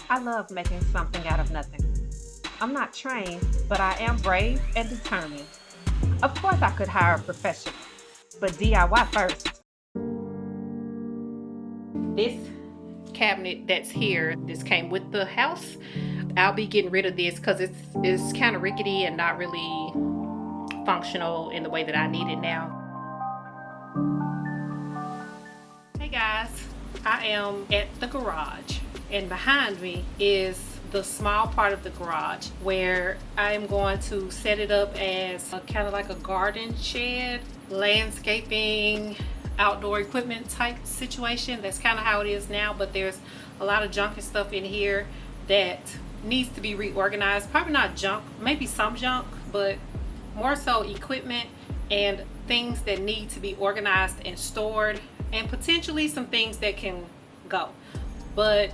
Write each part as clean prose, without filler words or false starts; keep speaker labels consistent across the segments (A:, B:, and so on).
A: I love making something out of nothing. I'm not trained, but I am brave and determined. Of course, I could hire a professional, but DIY first. This cabinet that's here, this came with the house. I'll be getting rid of this because it's kind of rickety and not really functional in the way that I need it now. Hey guys, I am at the garage, and behind me is the small part of the garage where I am going to set it up as kind of like a garden shed, landscaping, outdoor equipment type situation. That's kind of how it is now, but there's a lot of junk and stuff in here that needs to be reorganized. Probably not junk, maybe some junk, but more so equipment and things that need to be organized and stored, and potentially some things that can go. But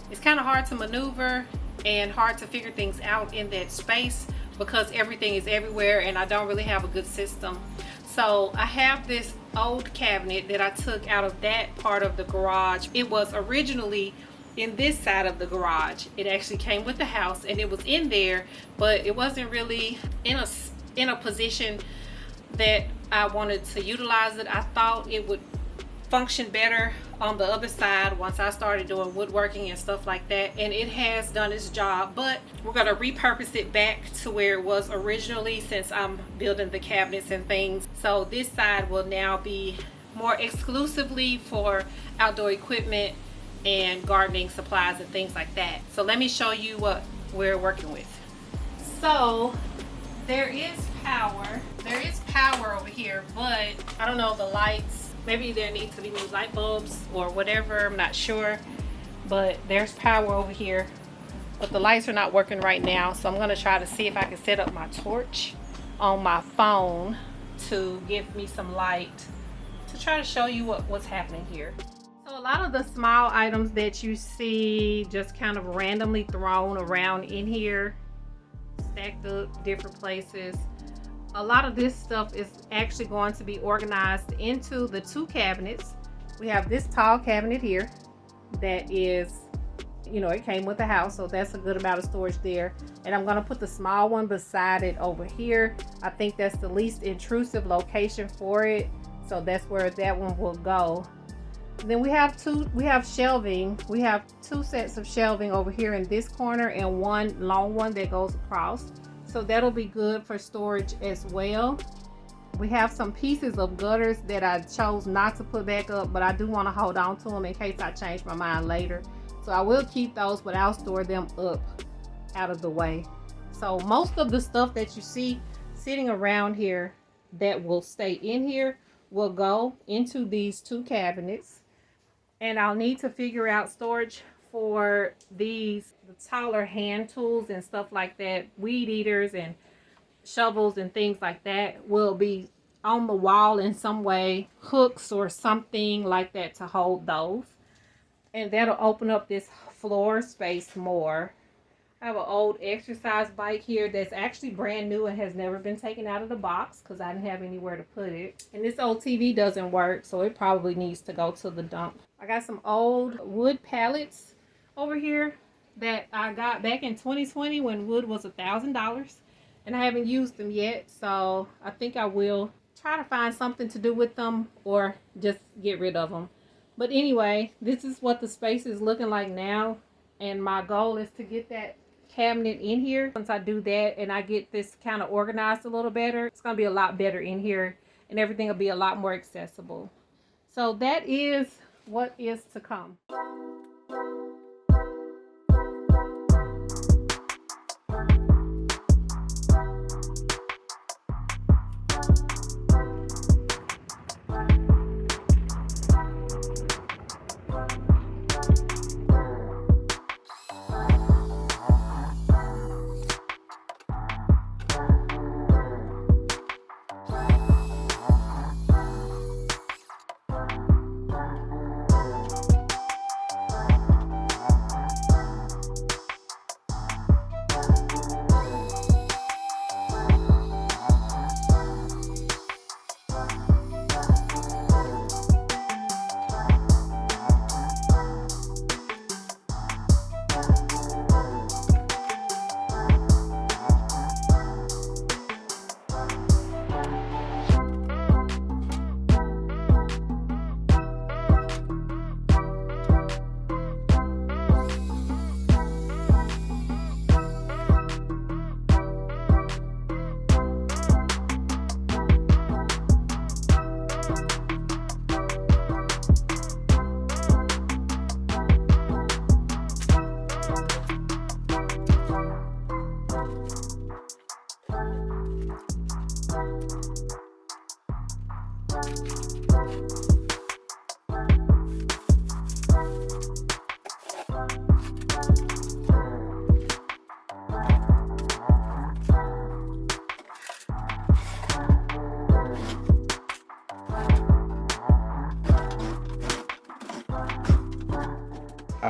A: it's kind of hard to maneuver and hard to figure things out in that space because everything is everywhere and I don't really have a good system. So I have this old cabinet that I took out of that part of the garage. It was originally in this side of the garage. It actually came with the house and it was in there, but it wasn't really in a position that I wanted to utilize it. I thought it would function better on the other side once I started doing woodworking and stuff like that, and it has done its job, but we're going to repurpose it back to where it was originally since I'm building the cabinets and things. So this side will now be more exclusively for outdoor equipment and gardening supplies and things like that. So let me show you what we're working with. So there is power over here, but I don't know, the lights, maybe there needs to be new light bulbs or whatever, I'm not sure, but there's power over here, but the lights are not working right now. So I'm going to try to see if I can set up my torch on my phone to give me some light to try to show you what's happening here. So a lot of the small items that you see just kind of randomly thrown around in here, stacked up different places, a lot of this stuff is actually going to be organized into the two cabinets. We have this tall cabinet here that is, it came with the house, so that's a good amount of storage there. And I'm going to put the small one beside it over here. I think that's the least intrusive location for it, so that's where that one will go. And then we have shelving. We have two sets of shelving over here in this corner and one long one that goes across. So that'll be good for storage as well. We have some pieces of gutters that I chose not to put back up, but I do want to hold on to them in case I change my mind later. So I will keep those, but I'll store them up out of the way. So most of the stuff that you see sitting around here that will stay in here will go into these two cabinets. And I'll need to figure out storage for the taller hand tools and stuff like that. Weed eaters and shovels and things like that will be on the wall in some way, hooks or something like that to hold those, and that'll open up this floor space more. I have an old exercise bike here that's actually brand new and has never been taken out of the box because I didn't have anywhere to put it. And this old TV doesn't work, so it probably needs to go to the dump. I got some old wood pallets over here that I got back in 2020 when wood was $1,000, and I haven't used them yet, so I think I will try to find something to do with them or just get rid of them. But anyway, this is what the space is looking like now, and my goal is to get that cabinet in here. Once I do that and I get this kind of organized a little better, it's going to be a lot better in here and everything will be a lot more accessible. So that is what is to come.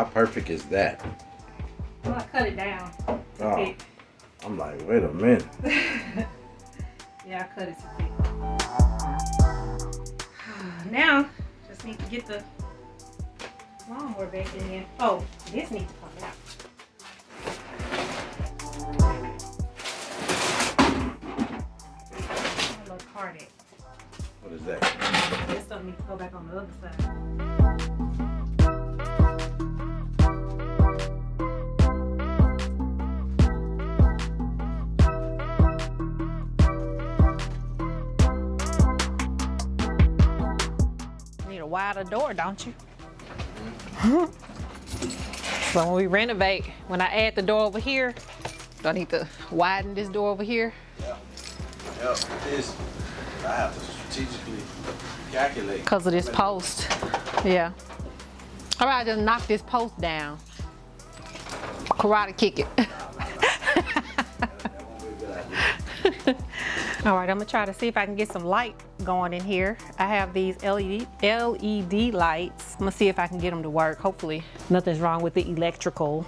B: How perfect is that?
A: Well, I cut it down.
B: Oh, I'm like, wait a minute.
A: Yeah, I cut it to thick. Now, just need to get the lawnmower back in here. Oh, this needs to come out. Look hard at.
B: What is that?
A: This stuff needs to go back on the other side. Need a wider door, don't you? So when we renovate, when I add the door over here, do I need to widen this door over here?
B: Yeah. Yep. This I have to strategically calculate.
A: Because of this post. Yeah. All right, just knock this post down. Karate kick it.
B: That won't be a good idea.
A: All right, I'm gonna try to see if I can get some light going in here. I have these LED lights. I'm gonna see if I can get them to work. Hopefully nothing's wrong with the electrical.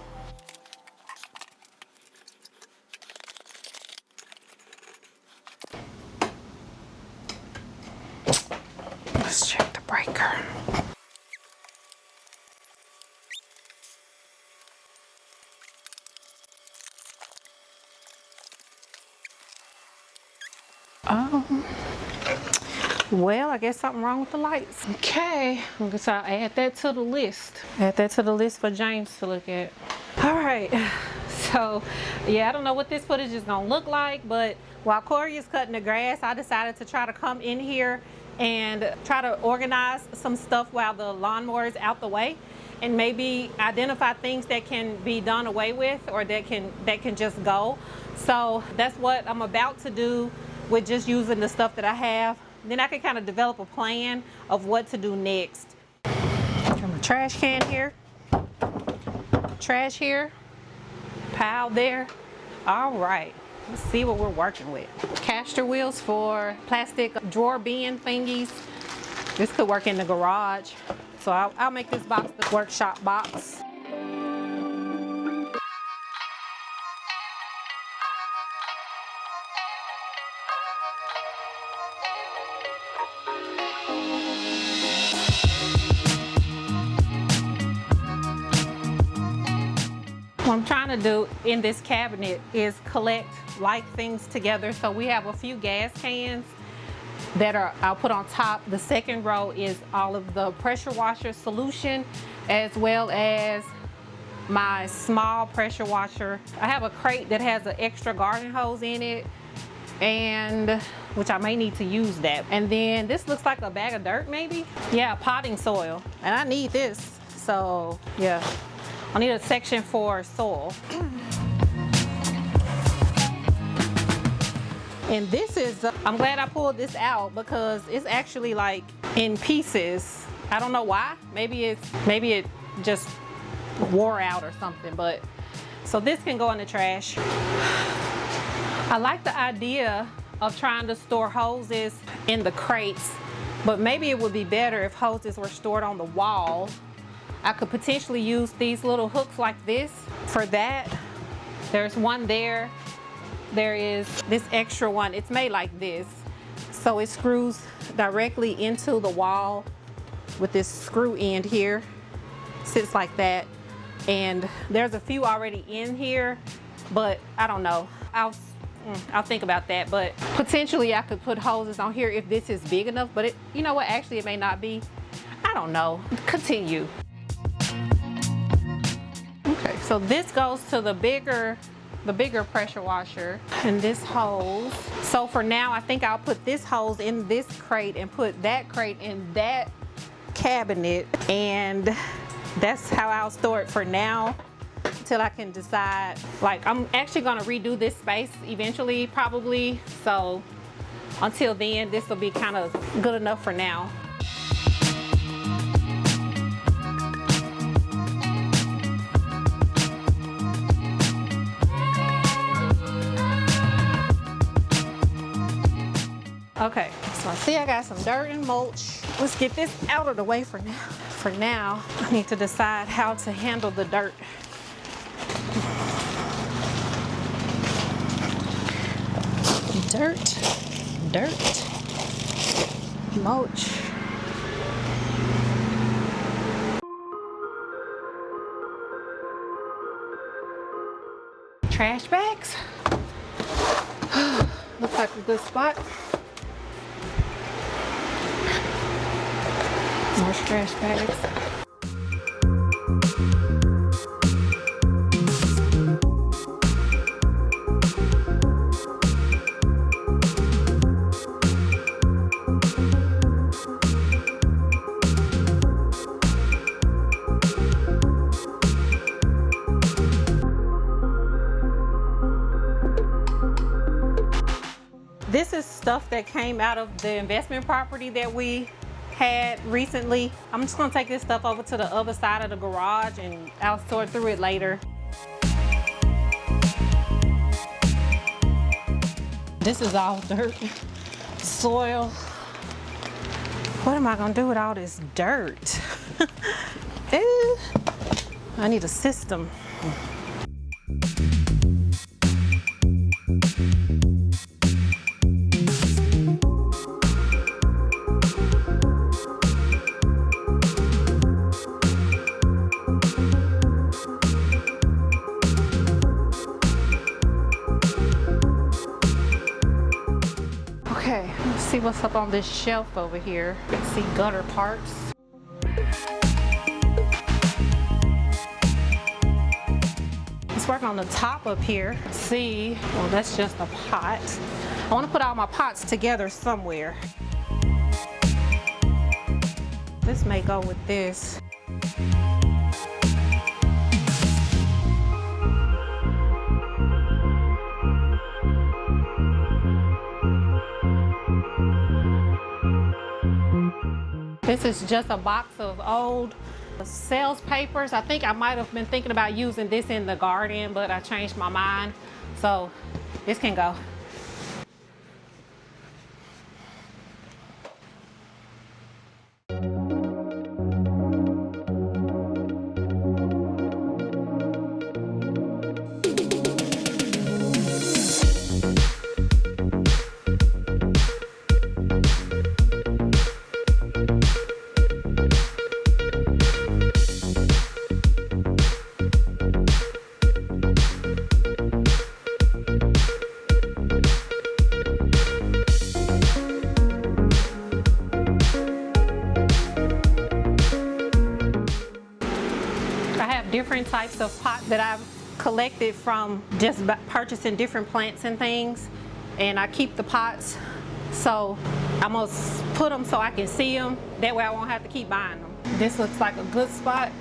A: Let's check the breaker. Well, I guess something wrong with the lights. Okay, I guess I'll add that to the list. Add that to the list for James to look at. All right, so yeah, I don't know what this footage is gonna look like, but while Corey is cutting the grass, I decided to try to come in here and try to organize some stuff while the lawnmower is out the way, and maybe identify things that can be done away with or that can just go. So that's what I'm about to do with just using the stuff that I have. Then I can kind of develop a plan of what to do next. Got my trash can here, trash here, pile there. All right, let's see what we're working with. Caster wheels for plastic drawer bin thingies. This could work in the garage. So I'll make this box the workshop box. What I'm trying to do in this cabinet is collect like things together. So we have a few gas cans that I'll put on top. The second row is all of the pressure washer solution, as well as my small pressure washer. I have a crate that has an extra garden hose in it, and which I may need to use that. And then this looks like a bag of dirt maybe. Yeah, potting soil, and I need this. So yeah, I need a section for soil. And this is, I'm glad I pulled this out because it's actually like in pieces. I don't know why. Maybe it just wore out or something, but so this can go in the trash. I like the idea of trying to store hoses in the crates, but maybe it would be better if hoses were stored on the wall. I could potentially use these little hooks like this for that. There's one there. There is this extra one. It's made like this. So it screws directly into the wall with this screw end here. Sits like that. And there's a few already in here, but I don't know. I'll think about that, but potentially I could put hoses on here if this is big enough, but it, you know what, actually it may not be. I don't know. Continue. Okay, so this goes to the bigger pressure washer and this hose. So for now, I think I'll put this hose in this crate and put that crate in that cabinet, and that's how I'll store it for now until I can decide. Like, I'm actually gonna redo this space eventually, probably. So until then, this will be kind of good enough for now. Okay, so I see I got some dirt and mulch. Let's get this out of the way for now. for now, I need to decide how to handle the dirt. Dirt, mulch. Trash bags. Looks like a good spot. More trash bags. This is stuff that came out of the investment property that we had recently. I'm just gonna take this stuff over to the other side of the garage and I'll sort through it later. This is all dirt, soil. What am I gonna do with all this dirt? Ew. I need a system. Okay, let's see what's up on this shelf over here. See gutter parts. Let's work on the top up here. See, well, that's just a pot. I want to put all my pots together somewhere. This may go with this. This is just a box of old sales papers. I think I might have been thinking about using this in the garden, but I changed my mind. So this can go. Different types of pots that I've collected from just purchasing different plants and things, and I keep the pots, so I'm gonna put them so I can see them. That way I won't have to keep buying them. This looks like a good spot.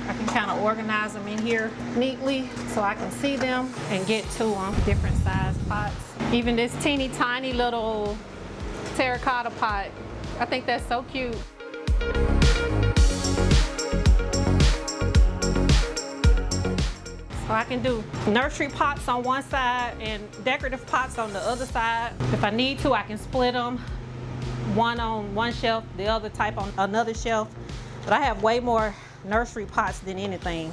A: I can kind of organize them in here neatly so I can see them and get to them. Different size pots. Even this teeny tiny little terracotta pot, I think that's so cute. So I can do nursery pots on one side and decorative pots on the other side. If I need to, I can split them. One on one shelf, the other type on another shelf. But I have way more nursery pots than anything.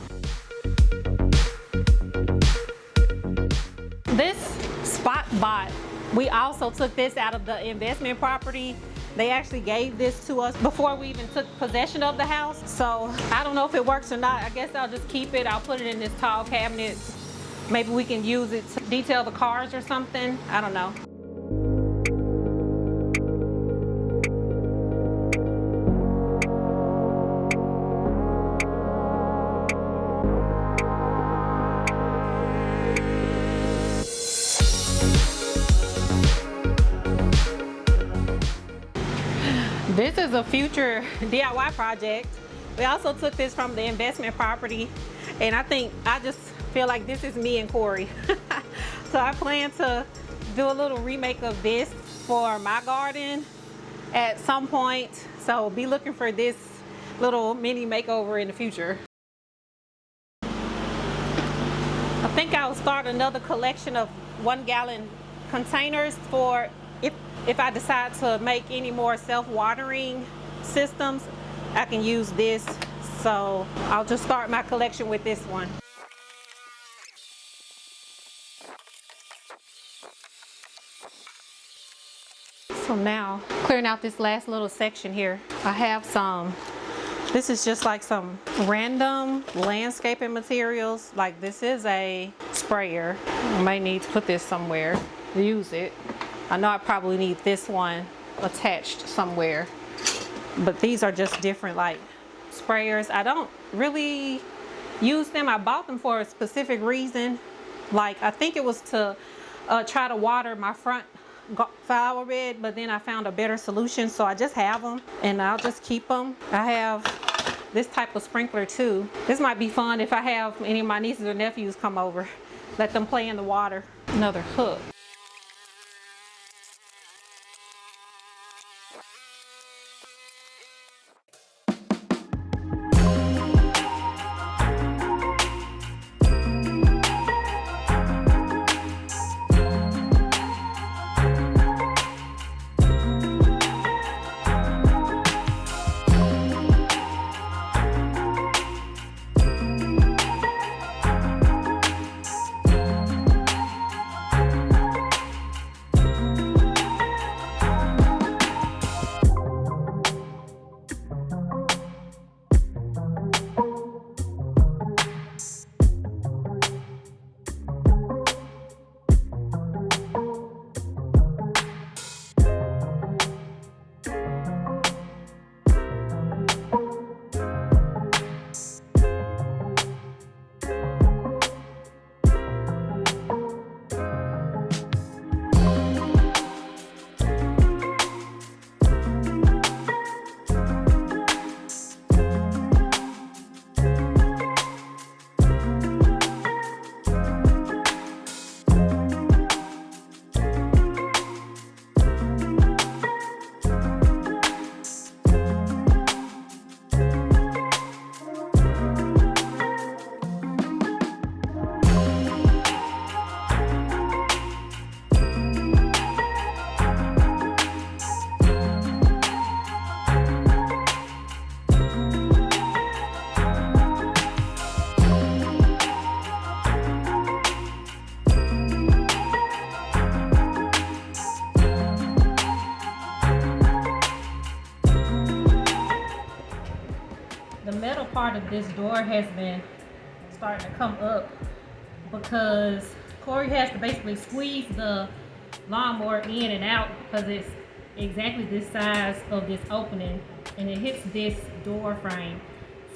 A: This spot bot, we also took this out of the investment property. They actually gave this to us before we even took possession of the house. So I don't know if it works or not. I guess I'll just keep it. I'll put it in this tall cabinet. Maybe we can use it to detail the cars or something. I don't know. This is a future DIY project. We also took this from the investment property, and I just feel like this is me and Corey. So I plan to do a little remake of this for my garden at some point. So be looking for this little mini makeover in the future. I think I'll start another collection of 1 gallon containers for if I decide to make any more self-watering systems. I can use this. So I'll just start my collection with this one. So now, clearing out this last little section here, I have some, this is just like some random landscaping materials. Like this is a sprayer. I might need to put this somewhere, use it. I know I probably need this one attached somewhere, but these are just different like sprayers. I don't really use them. I bought them for a specific reason. Like I think it was to try to water my front flower bed, but then I found a better solution, so I just have them and I'll just keep them. I have this type of sprinkler too. This might be fun if I have any of my nieces or nephews come over. Let them play in the water. Another hook. Part of this door has been starting to come up because Corey has to basically squeeze the lawnmower in and out because it's exactly this size of this opening and it hits this door frame.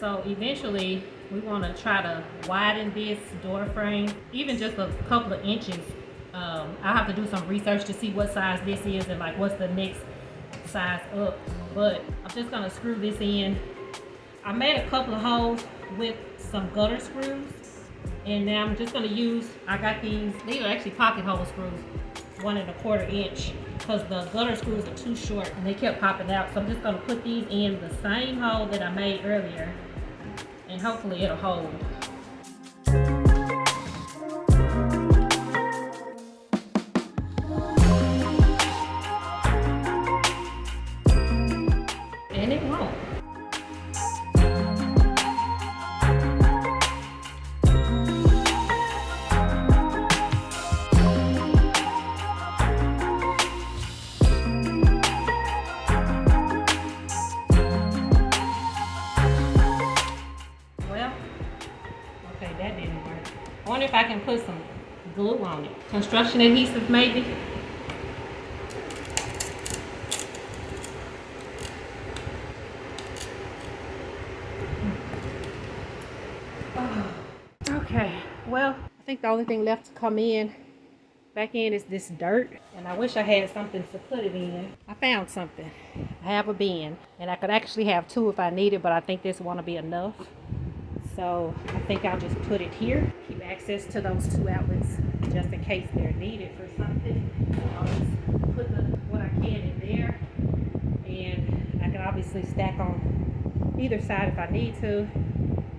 A: So eventually we want to try to widen this door frame even just a couple of inches. I'll have to do some research to see what size this is and like what's the next size up, but I'm just gonna screw this in. I made a couple of holes with some gutter screws, and now I'm just gonna use, I got these are actually pocket hole screws, 1 1/4 inch, because the gutter screws are too short and they kept popping out. So I'm just gonna put these in the same hole that I made earlier, and hopefully it'll hold. And it won't. I wonder if I can put some glue on it. Construction adhesive maybe. Okay, well, I think the only thing left to come in, back in, is this dirt. And I wish I had something to put it in. I found something. I have a bin, and I could actually have 2 if I needed, but I think this one will be enough. So I think I'll just put it here. Keep access to those 2 outlets just in case they're needed for something. I'll just put what I can in there. And I can obviously stack on either side if I need to.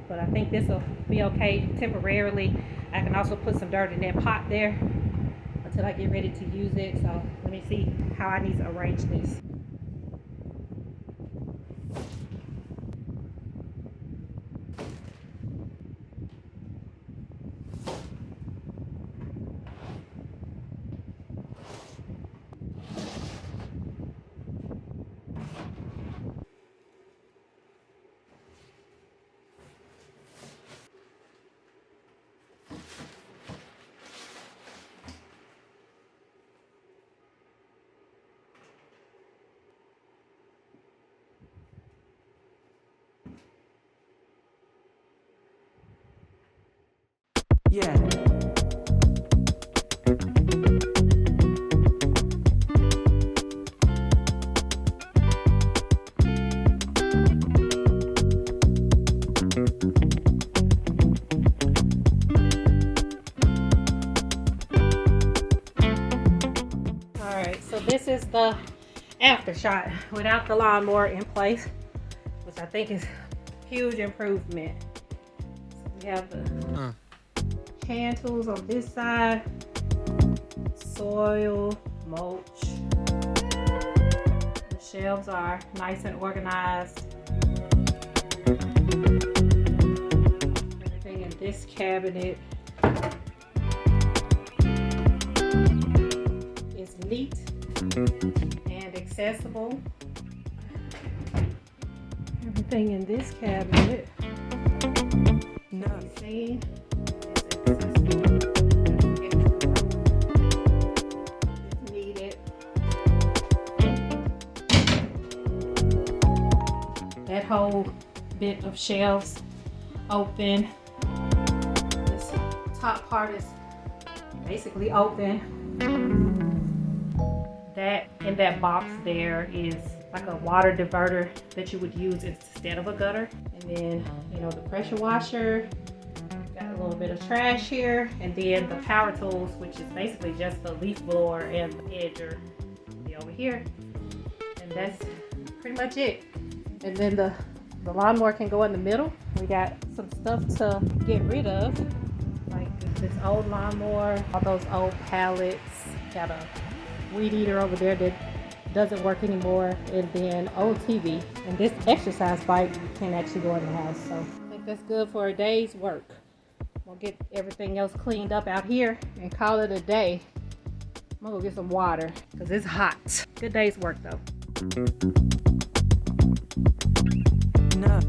A: But I think this will be okay temporarily. I can also put some dirt in that pot there until I get ready to use it. So let me see how I need to arrange this.
C: Yeah.
A: Alright, so this is the after shot without the lawnmower in place, which I think is huge improvement. So we have the hand tools on this side, soil, mulch. The shelves are nice and organized. Everything in this cabinet is neat and accessible. Everything in this cabinet,
C: No.
A: you see, is needed. That whole bit of shelves open. This top part is basically open. That in that box there is like a water diverter that you would use instead of a gutter. And then, you know, the pressure washer. Got a little bit of trash here. And then the power tools, which is basically just the leaf blower and the edger, be over here. And that's pretty much it. And then the lawnmower can go in the middle. We got some stuff to get rid of, like this old lawnmower, all those old pallets. Got a weed eater over there that doesn't work anymore, and then old TV. And this exercise bike can actually go in the house. So I think that's good for a day's work. We'll get everything else cleaned up out here and call it a day. I'm gonna go get some water because it's hot. Good day's work though.
C: No.